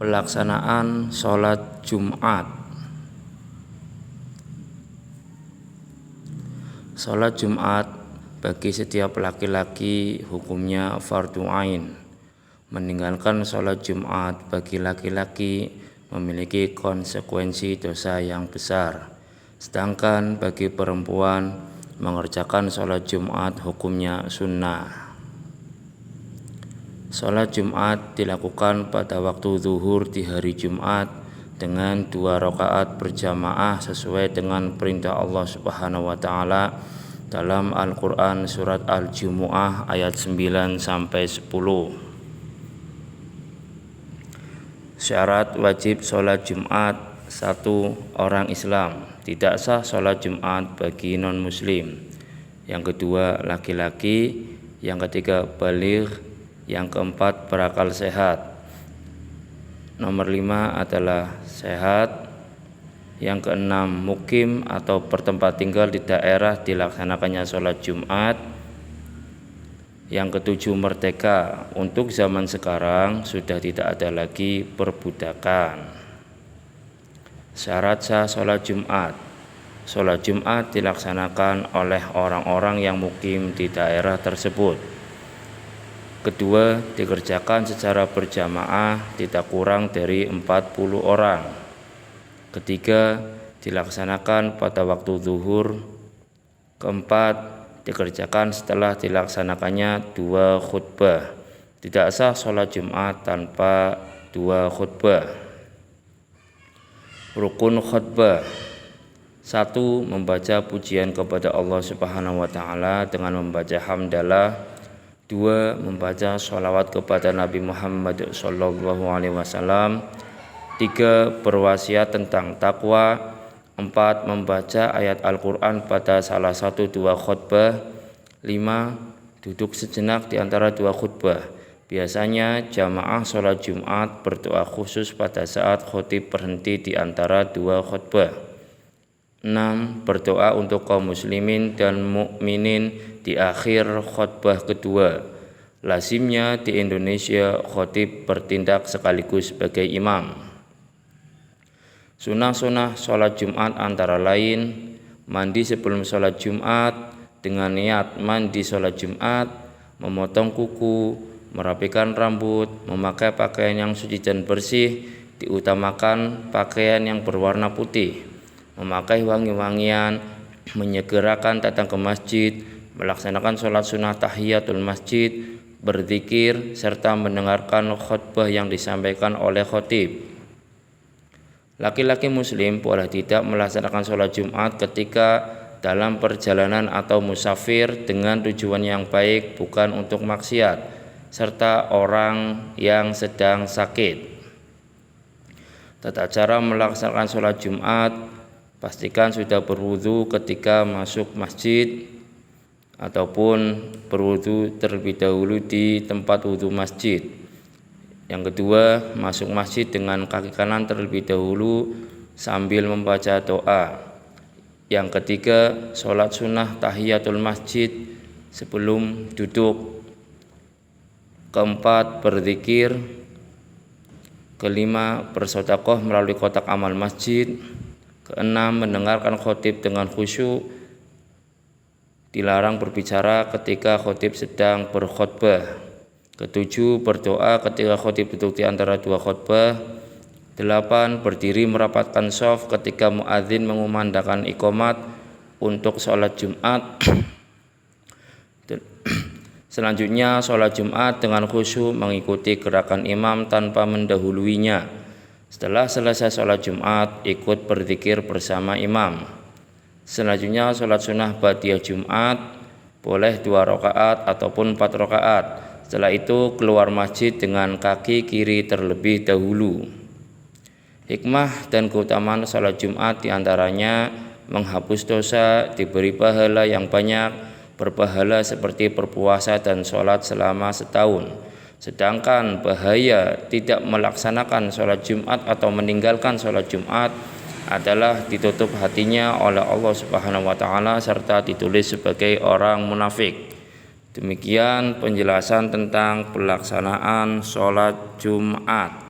Pelaksanaan sholat Jumat. Sholat Jumat bagi setiap laki-laki hukumnya fardu ain. Meninggalkan sholat Jumat bagi laki-laki memiliki konsekuensi dosa yang besar. Sedangkan bagi perempuan mengerjakan sholat Jumat hukumnya sunnah. Sholat Jumat dilakukan pada waktu zuhur di hari Jumat dengan 2 rakaat berjamaah sesuai dengan perintah Allah Subhanahu wa taala dalam Al-Qur'an surat Al-Jumu'ah ayat 9 sampai 10. Syarat wajib sholat Jumat: 1. Orang Islam. Tidak sah sholat Jumat bagi non-muslim. Yang kedua, laki-laki. Yang ketiga, baligh. Yang keempat, berakal sehat. Nomor 5 adalah sehat. Yang keenam, mukim atau bertempat tinggal di daerah dilaksanakannya sholat Jumat. Yang ketujuh, merdeka. Untuk zaman sekarang sudah tidak ada lagi perbudakan. Syarat sah sholat Jumat. Sholat Jumat dilaksanakan oleh orang-orang yang mukim di daerah tersebut. Kedua, dikerjakan secara berjamaah tidak kurang dari 40 orang. Ketiga, dilaksanakan pada waktu zuhur. Keempat, dikerjakan setelah dilaksanakannya 2 khutbah. Tidak sah sholat Jumat tanpa 2 khutbah. Rukun khutbah: 1. Membaca pujian kepada Allah Subhanahu wa taala dengan membaca hamdalah. 2. Membaca sholawat kepada Nabi Muhammad SAW. 3. Berwasiat tentang takwa. 4. Membaca ayat Al-Quran pada salah satu 2 khutbah. 5. Duduk sejenak di antara 2 khutbah. Biasanya jamaah sholat Jumat berdoa khusus pada saat khotib berhenti di antara 2 khutbah. 6. Berdoa untuk kaum muslimin dan mukminin di akhir khutbah kedua. Lazimnya di Indonesia khotib bertindak sekaligus sebagai imam. Sunnah-sunnah sholat Jumat antara lain: mandi sebelum sholat Jumat dengan niat mandi sholat Jumat, memotong kuku, merapikan rambut, memakai pakaian yang suci dan bersih, diutamakan pakaian yang berwarna putih, memakai wangi-wangian, menyegerakan datang ke masjid, melaksanakan sholat sunnah tahiyatul masjid, berzikir, serta mendengarkan khutbah yang disampaikan oleh khotib. Laki-laki muslim boleh tidak melaksanakan sholat Jumat ketika dalam perjalanan atau musafir dengan tujuan yang baik, bukan untuk maksiat, serta orang yang sedang sakit. Tata cara melaksanakan sholat Jumat: pastikan sudah berwudu ketika masuk masjid ataupun berwudu terlebih dahulu di tempat wudu masjid. Yang kedua, masuk masjid dengan kaki kanan terlebih dahulu sambil membaca doa. Yang ketiga, sholat sunnah tahiyatul masjid sebelum duduk. Keempat, berzikir. Kelima, bersedekah melalui kotak amal masjid. Keenam, mendengarkan khotib dengan khusyuk. Dilarang berbicara ketika khotib sedang berkhutbah. Ketujuh, berdoa ketika khotib duduk di antara 2 khutbah. 8. Berdiri merapatkan shaf ketika muadzin mengumandangkan iqamat untuk sholat Jumat. Selanjutnya, sholat Jumat dengan khusyuk mengikuti gerakan imam tanpa mendahuluinya. Setelah selesai sholat Jumat, ikut berzikir bersama imam. Selanjutnya, sholat sunnah ba'diyah Jumat, boleh 2 rakaat ataupun 4 rakaat. Setelah itu keluar masjid dengan kaki kiri terlebih dahulu. Hikmah dan keutamaan sholat Jumat diantaranya menghapus dosa, diberi pahala yang banyak, berpahala seperti berpuasa dan sholat selama setahun. Sedangkan bahaya tidak melaksanakan sholat Jumat atau meninggalkan sholat Jumat adalah ditutup hatinya oleh Allah Subhanahu wa taala serta ditulis sebagai orang munafik. Demikian penjelasan tentang pelaksanaan sholat Jumat.